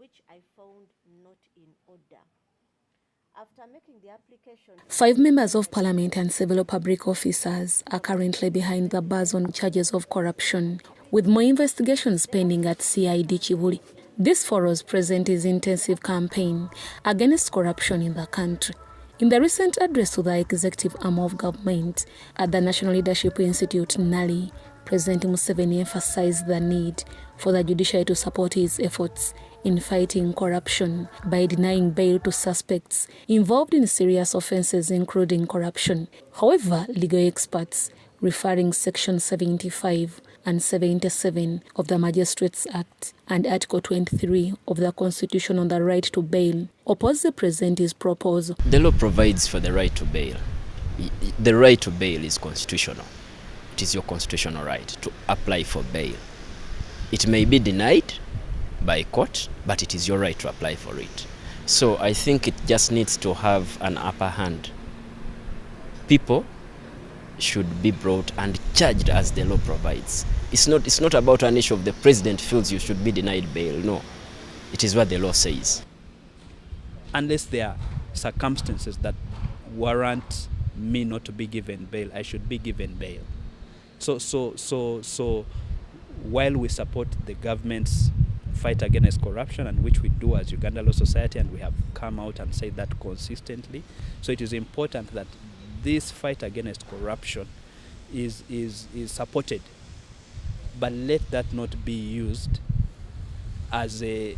which I found not in order. After making the application, 5 members of parliament and several public officers are currently behind the bars on charges of corruption, with more investigations pending at CID Kibuli. This follows President's intensive campaign against corruption in the country. In the recent address to the executive arm of government at the National Leadership Institute, NALI, President Museveni emphasized the need for the judiciary to support his efforts in fighting corruption by denying bail to suspects involved in serious offences including corruption. However, legal experts, referring Section 75 and 77 of the Magistrates Act and Article 23 of the Constitution on the right to bail, oppose the President's proposal. The law provides for the right to bail. The right to bail is constitutional. It is your constitutional right to apply for bail. It may be denied by court, but it is your right to apply for it. So I think it just needs to have an upper hand. People should be brought and charged as the law provides. It's not about an issue of the president feels you should be denied bail. No, it is what the law says. Unless there are circumstances that warrant me not to be given bail, I should be given bail. So while we support the government's fight against corruption, and which we do as Uganda Law Society, and we have come out and said that consistently, so it is important that this fight against corruption is supported, but let that not be used as a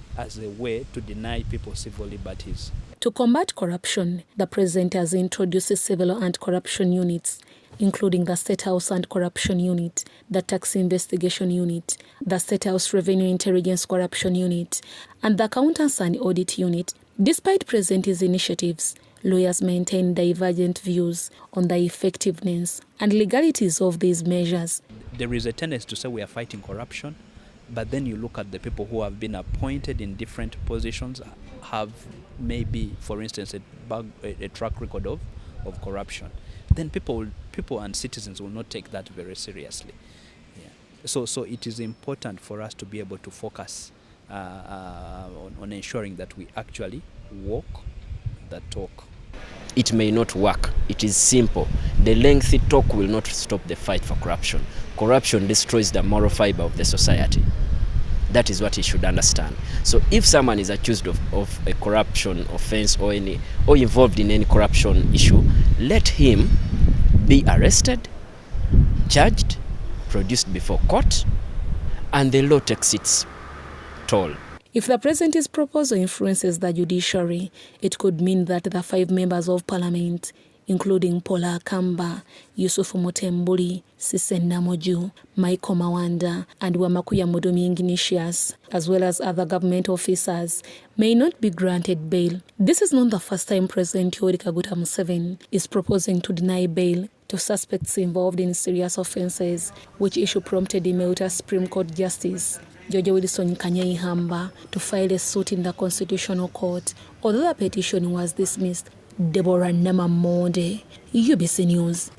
way to deny people civil liberties. To combat corruption, the President has introduced several anti-corruption units, including the State House Anti-Corruption Unit, the Tax Investigation Unit, the State House Revenue Intelligence Corruption Unit, and the Accountants and Audit Unit. Despite President's initiatives, lawyers maintain divergent views on the effectiveness and legalities of these measures. There is a tendency to say we are fighting corruption, but then you look at the people who have been appointed in different positions have maybe, for instance, a track record of corruption. Then people and citizens will not take that very seriously. Yeah. So it is important for us to be able to focus on ensuring that we actually walk the talk. It may not work. It is simple. The lengthy talk will not stop the fight for corruption. Corruption destroys the moral fiber of the society. That is what he should understand. So if someone is accused of a corruption offense or involved in any corruption issue, let him be arrested, charged, produced before court, and the law takes its toll. If the President's proposal influences the judiciary, it could mean that the 5 members of parliament, including Paula Kamba, Yusuf Mutembuli, Sise Namoju, Michael Mawanda, and Wamakuya Mudomi Ignatius, as well as other government officers, may not be granted bail. This is not the first time President Yoweri Kaguta Museveni is proposing to deny bail to suspects involved in serious offences, which issue prompted Imeuta Supreme Court Justice George Wilson Kanyaihamba to file a suit in the Constitutional Court. Although the petition was dismissed, Deborah Namamonde, UBC News.